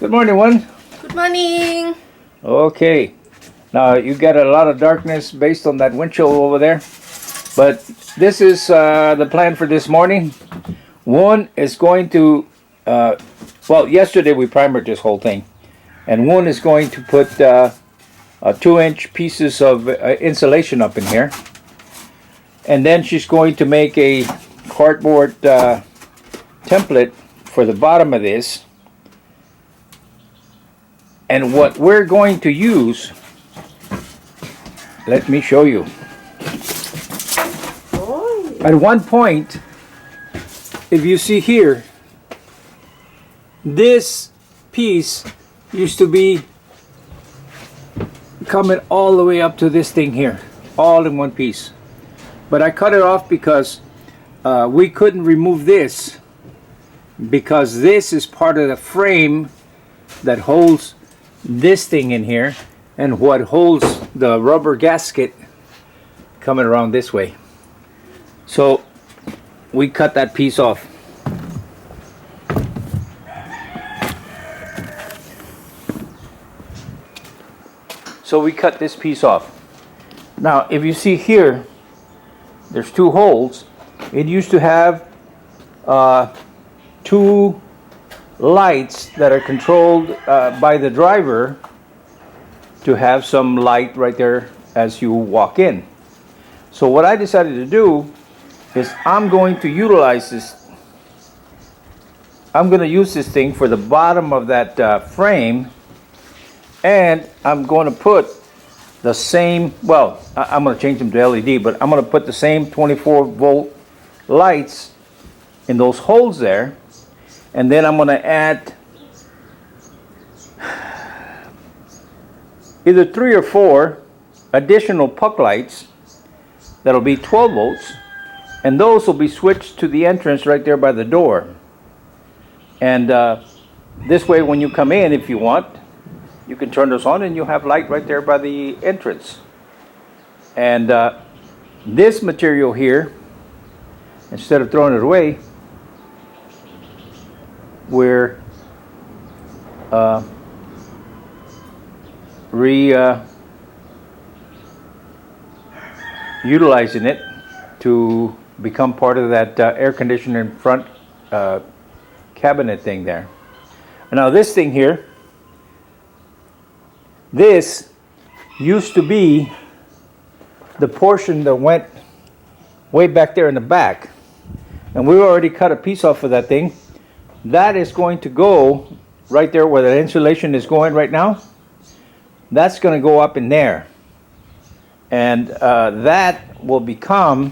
Good morning, Woon. Good morning. Okay, now you got a lot of darkness based on that wind chill over there, but this is the plan for this morning. Woon is going to, well, yesterday we primered this whole thing, and Woon is going to put 2-inch pieces of insulation up in here, and then she's going to make a cardboard template for the bottom of this. And what we're going to use, let me show you. At one point, if you see here, this piece used to be coming all the way up to this thing here, all in one piece. But I cut it off because we couldn't remove this, because this is part of the frame that holds this thing in here and what holds the rubber gasket coming around this way. So we cut that piece off. So we cut this piece off. Now if you see here, there's two holes. It used to have two lights that are controlled by the driver to have some light right there as you walk in. So what I decided to do is I'm going to utilize this. I'm going to use this thing for the bottom of that frame, and I'm going to put the same, well, I'm going to change them to LED, but I'm going to put the same 24-volt lights in those holes there. And then I'm going to add either 3 or 4 additional puck lights that'll be 12 volts, and those will be switched to the entrance right there by the door. And this way when you come in, if you want, you can turn those on and you'll have light right there by the entrance. And this material here, instead of throwing it away, we're utilizing it to become part of that air conditioner front cabinet thing there. And now this thing here, this used to be the portion that went way back there in the back, and we already cut a piece off of that thing. That is going to go right there where the insulation is going right now. That's going to go up in there. And that will become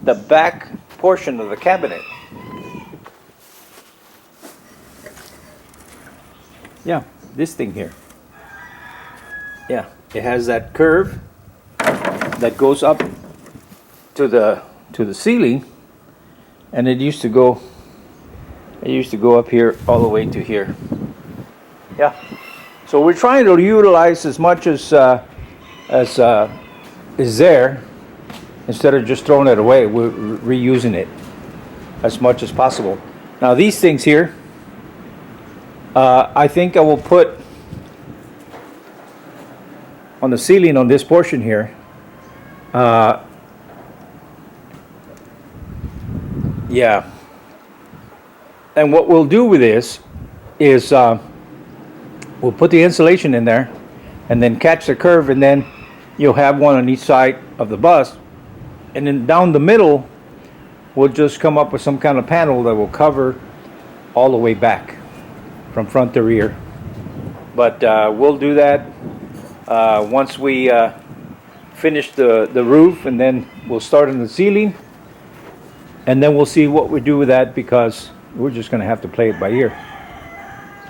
the back portion of the cabinet. Yeah, this thing here. Yeah, it has that curve that goes up to the ceiling, and it used to go up here all the way to here. Yeah. So we're trying to utilize as much as is there, instead of just throwing it away. We're reusing it as much as possible. Now these things here, I think I will put on the ceiling on this portion here. Yeah. And what we'll do with this is we'll put the insulation in there and then catch the curve, and then you'll have one on each side of the bus. And then down the middle, we'll just come up with some kind of panel that will cover all the way back from front to rear. But we'll do that once we finish the roof, and then we'll start on the ceiling. And then we'll see what we do with that, because we're just going to have to play it by ear.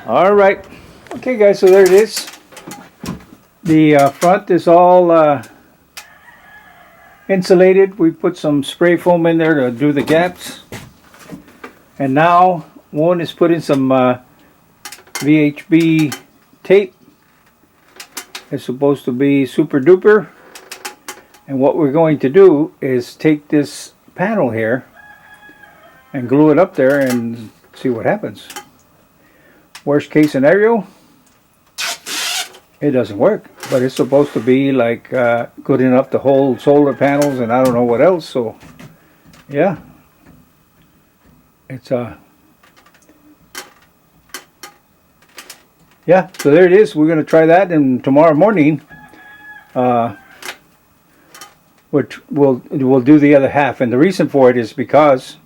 All right. Okay, guys, so there it is. The front is all insulated. We put some spray foam in there to do the gaps. And now Woon is putting some VHB tape. It's supposed to be super duper. And what we're going to do is take this panel here and glue it up there and see what happens. worst case scenario, it doesn't work. But it's supposed to be like good enough to hold solar panels and I don't know what else. So yeah, it's yeah. So there it is. We're gonna try that, and tomorrow morning, we'll do the other half. And the reason for it is because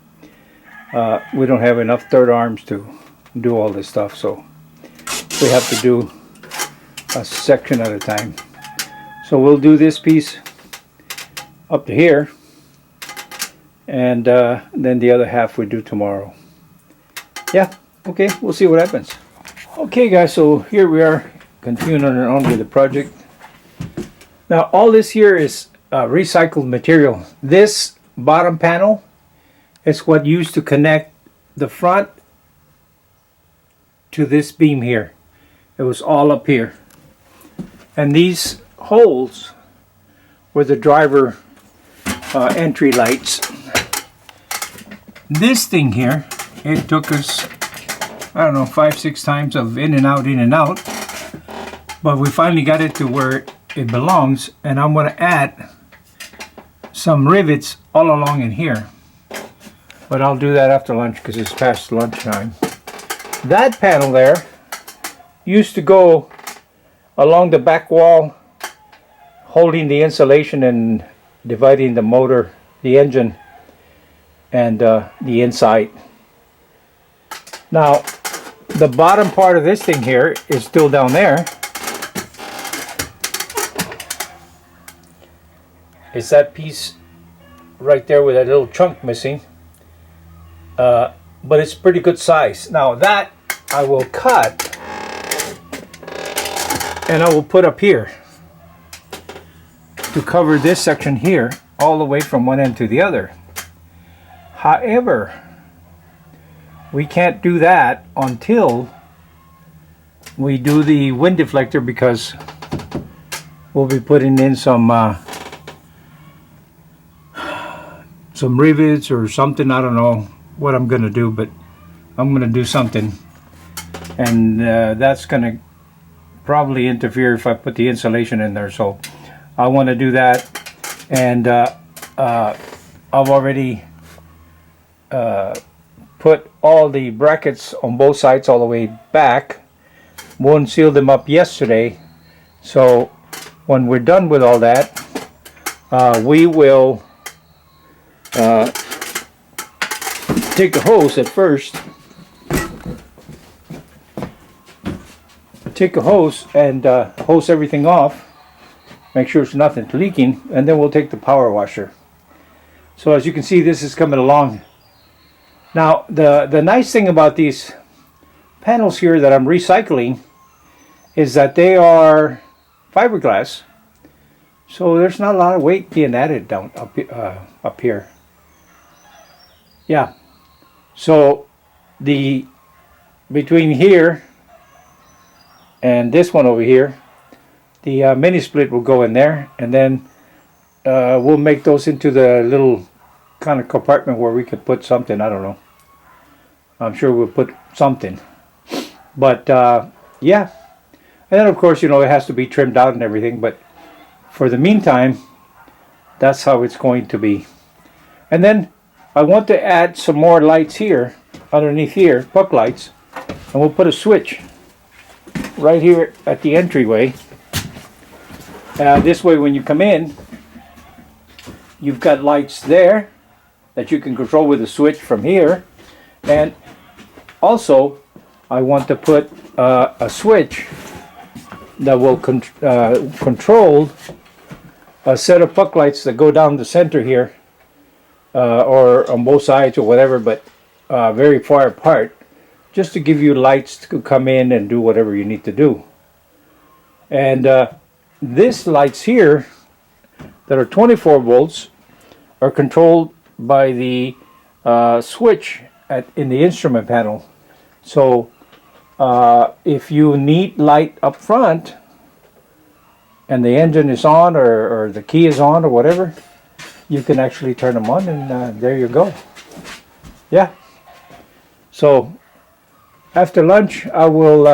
we don't have enough third arms to do all this stuff. So we have to do a section at a time. So we'll do this piece up to here, and then the other half we do tomorrow. Yeah, okay, we'll see what happens. Okay guys, so here we are continuing on with the project. Now all this here is recycled material. This bottom panel is what used to connect the front to this beam here. It was all up here. And these holes were the driver entry lights. This thing here, it took us, I don't know, 5-6 times of in and out, but we finally got it to where it belongs, and I'm going to add some rivets all along in here. But I'll do that after lunch because it's past lunchtime. That panel there used to go along the back wall, holding the insulation and dividing the motor, the engine, and the inside. Now, the bottom part of this thing here is still down there. It's that piece right there with that little chunk missing. But it's pretty good size. Now that I will cut and I will put up here to cover this section here all the way from one end to the other. However, we can't do that until we do the wind deflector, because we'll be putting in some rivets or something. I don't know what I'm gonna do, but I'm gonna do something, and that's gonna probably interfere if I put the insulation in there. So I want to do that, and I've already put all the brackets on both sides all the way back. Woon sealed them up yesterday, so when we're done with all that, we will take a hose at first. Take a hose and hose everything off, make sure there's nothing leaking, and then we'll take the power washer. So as you can see, this is coming along. Now the nice thing about these panels here that I'm recycling is that they are fiberglass, so there's not a lot of weight being added down up here. Yeah, so the between here and this one over here, the mini split will go in there, and then we'll make those into the little kind of compartment where we could put something. I don't know. I'm sure we'll put something. But yeah, and then of course, you know, it has to be trimmed out and everything, but for the meantime, that's how it's going to be. And then I want to add some more lights here, underneath here, puck lights, and we'll put a switch right here at the entryway. This way, when you come in, you've got lights there that you can control with a switch from here. And also, I want to put a switch that will control a set of puck lights that go down the center here, or on both sides or whatever, but very far apart, just to give you lights to come in and do whatever you need to do. And these lights here that are 24 volts are controlled by the switch in the instrument panel. So if you need light up front and the engine is on, or the key is on or whatever, you can actually turn them on, and there you go. Yeah. So after lunch, I will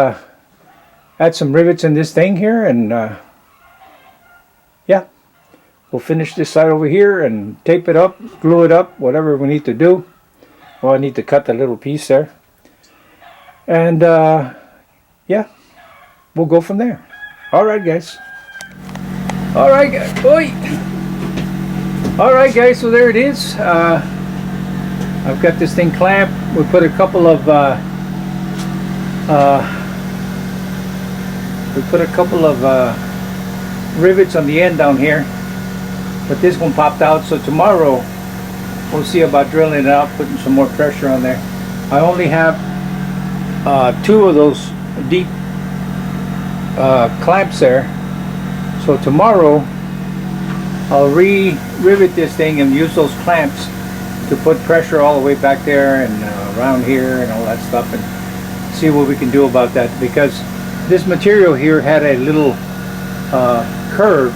add some rivets in this thing here, and yeah, we'll finish this side over here and tape it up, glue it up, whatever we need to do. Well, I need to cut the little piece there, and yeah, we'll go from there. All right, guys. All right, guys. Oi. All right, guys. So there it is. I've got this thing clamped. We put a couple of rivets on the end down here, but this one popped out. So tomorrow we'll see about drilling it out, putting some more pressure on there. I only have 2 of those deep clamps there. So tomorrow I'll re-rivet this thing and use those clamps to put pressure all the way back there and around here and all that stuff, and see what we can do about that, because this material here had a little curve,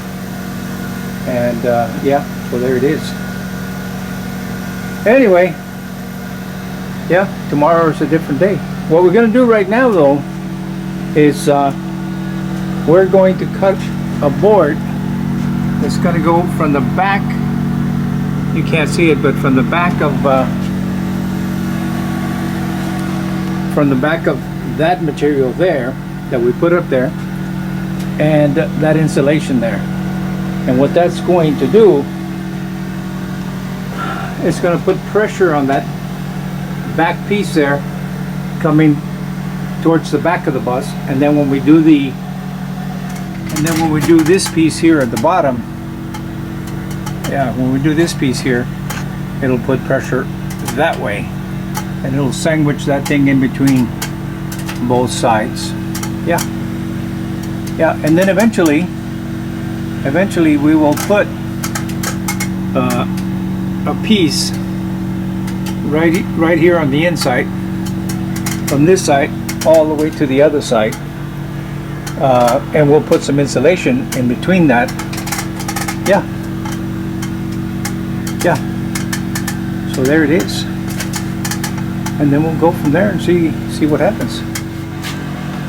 and yeah, so there it is. Anyway, yeah, tomorrow is a different day. What we're going to do right now, though, is we're going to cut a board that's going to go from the back. You can't see it, but from the back of that material there that we put up there, and that insulation there. And what that's going to do, it's going to put pressure on that back piece there, coming towards the back of the bus. And then when we do this piece here at the bottom, yeah, when we do this piece here, it'll put pressure that way, and it'll sandwich that thing in between both sides. Yeah, yeah, and then eventually we will put a piece right here on the inside, from this side all the way to the other side, and we'll put some insulation in between that. Yeah, yeah. So there it is, and then we'll go from there and see what happens.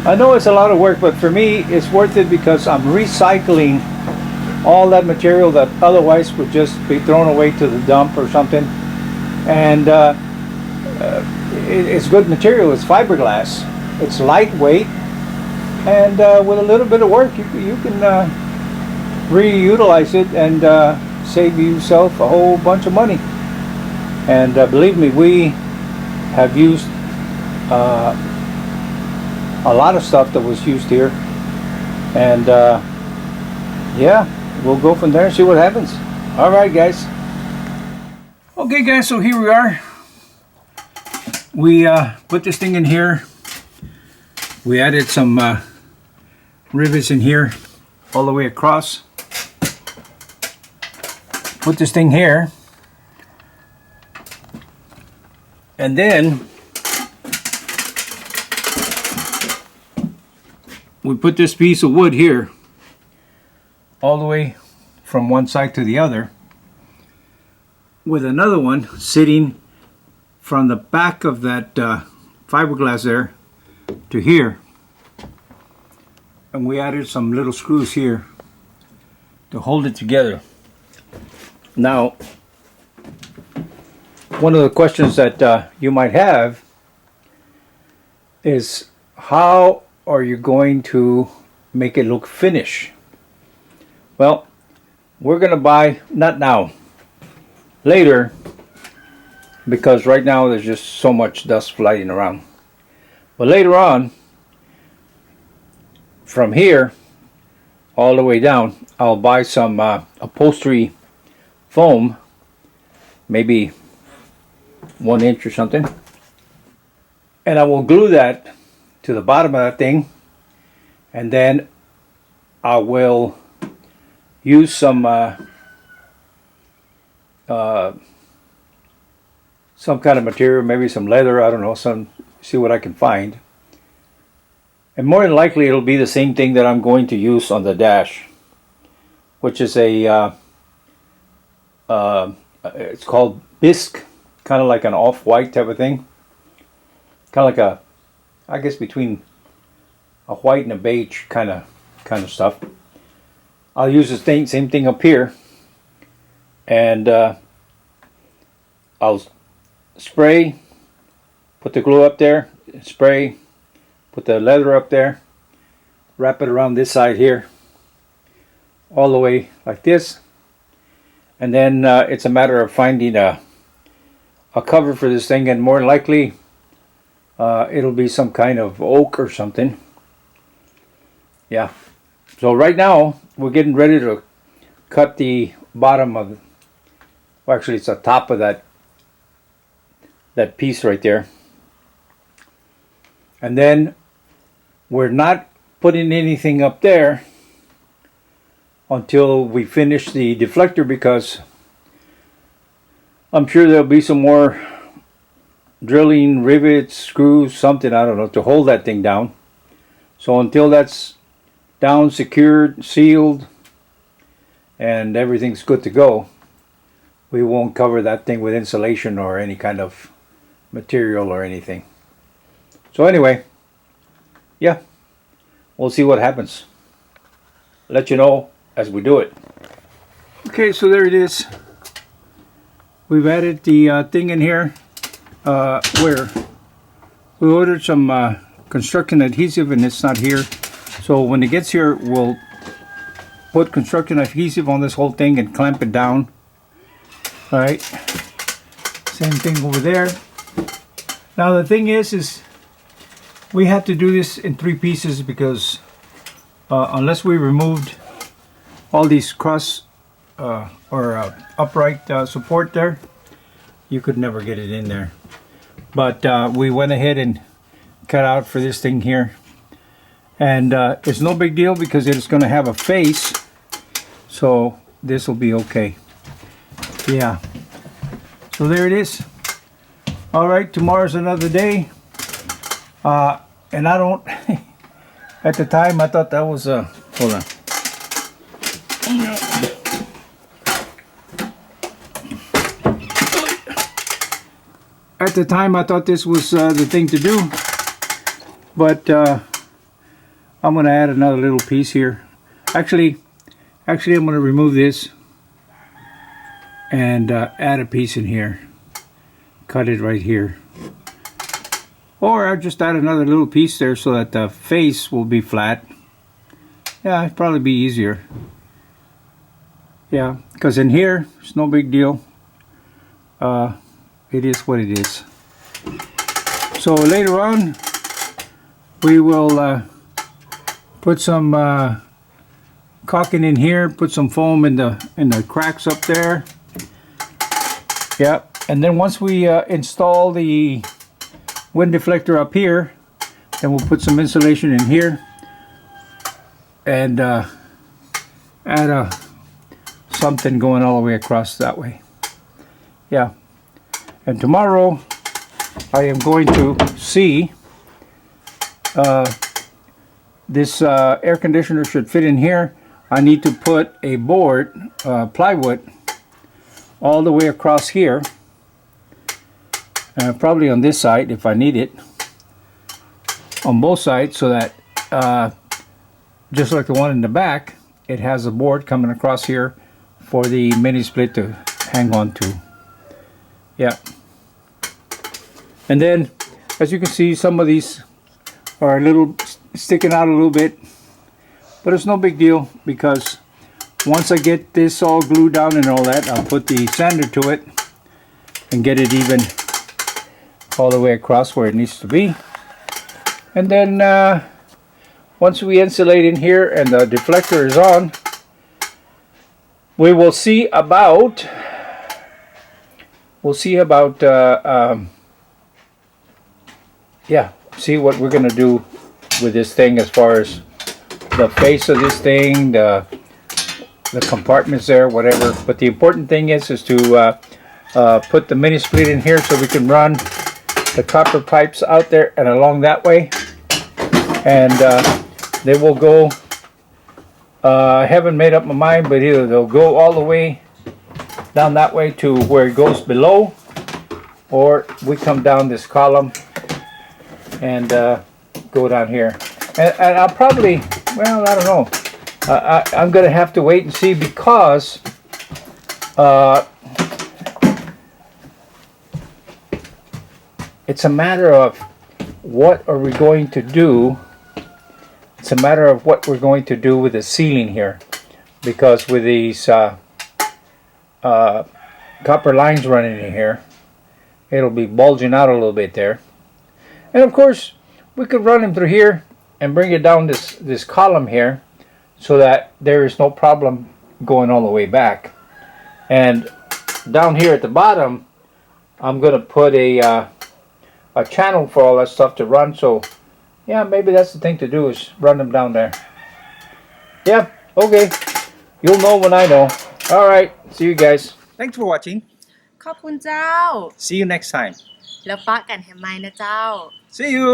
I know it's a lot of work, but for me it's worth it, because I'm recycling all that material that otherwise would just be thrown away to the dump or something. And it's good material. It's fiberglass. It's lightweight, and with a little bit of work, you can reutilize it and save yourself a whole bunch of money. And believe me, we have used a lot of stuff that was used here, and yeah, we'll go from there and see what happens. All right, guys. Okay, guys, so here we are. We put this thing in here. We added some rivets in here all the way across. Put this thing here, and then we put this piece of wood here all the way from one side to the other, with another one sitting from the back of that fiberglass there to here. And we added some little screws here to hold it together. Now, one of the questions that you might have is, how are you going to make it look finished? Well, we're going to buy, not now, later, because right now there's just so much dust flying around. But later on, from here all the way down, I'll buy some upholstery foam, maybe 1 inch or something, and I will glue that to the bottom of that thing, and then I will use some kind of material, maybe some leather, I don't know, see what I can find. And more than likely it'll be the same thing that I'm going to use on the dash, which is a it's called bisque, kind of like an off-white type of thing, kind of like I guess between a white and a beige kind of stuff. I'll use the same thing up here, and I'll spray, put the glue up there, spray, put the leather up there, wrap it around this side here, all the way like this, and then it's a matter of finding a cover for this thing, and more likely it'll be some kind of oak or something. Yeah. So right now we're getting ready to cut the bottom of, well, actually it's the top of that piece right there. And then we're not putting anything up there until we finish the deflector, because I'm sure there'll be some more drilling, rivets, screws, something, I don't know, to hold that thing down. So until that's down, secured, sealed, and everything's good to go, we won't cover that thing with insulation or any kind of material or anything. So anyway, yeah, we'll see what happens. Let you know as we do it. Okay, so there it is. We've added the thing in here where we ordered some construction adhesive, and it's not here. So when it gets here, we'll put construction adhesive on this whole thing and clamp it down. Alright, same thing over there. Now the thing is we have to do this in 3 pieces, because unless we removed all these cross or upright support there, you could never get it in there. But we went ahead and cut out for this thing here, and it's no big deal because it's going to have a face, so this will be okay. Yeah, so there it is. All right, tomorrow's another day, and I don't at the time I thought that was hold on. At the time I thought this was the thing to do, but I'm going to add another little piece here. Actually I'm going to remove this and add a piece in here. Cut it right here. Or I'll just add another little piece there so that the face will be flat. Yeah, it'd probably be easier. Yeah, because in here, it's no big deal. It is what it is. So later on, we will put some caulking in here, put some foam in the cracks up there. Yep. And then once we install the wind deflector up here, then we'll put some insulation in here and add something going all the way across that way. Yeah. And tomorrow I am going to see this air conditioner should fit in here. I need to put a board, plywood, all the way across here. Probably on this side if I need it, on both sides, so that just like the one in the back, it has a board coming across here for the mini split to hang on to. Yeah. And then as you can see, some of these are a little sticking out a little bit, but it's no big deal, because once I get this all glued down and all that, I'll put the sander to it and get it even all the way across where it needs to be. And then once we insulate in here and the deflector is on, we will see about yeah, see what we're going to do with this thing as far as the face of this thing, the compartments there, whatever. But the important thing is to put the mini split in here so we can run the copper pipes out there and along that way, and they will go, I haven't made up my mind, but either they'll go all the way down that way to where it goes below, or we come down this column and go down here. And I'll probably, well, I don't know. I'm going to have to wait and see because it's a matter of what are we going to do. It's a matter of what we're going to do with the ceiling here, because with these copper lines running in here, it'll be bulging out a little bit there. And of course, we could run them through here and bring it down this column here, so that there is no problem going all the way back. And down here at the bottom, I'm going to put a channel for all that stuff to run. So yeah, maybe that's the thing to do, is run them down there. Yeah, okay. You'll know when I know. All right, see you guys. Thanks for watching. ขอบคุณเจ้า See you next time. แล้วปะกันแฮมไมนะเจ้า See you.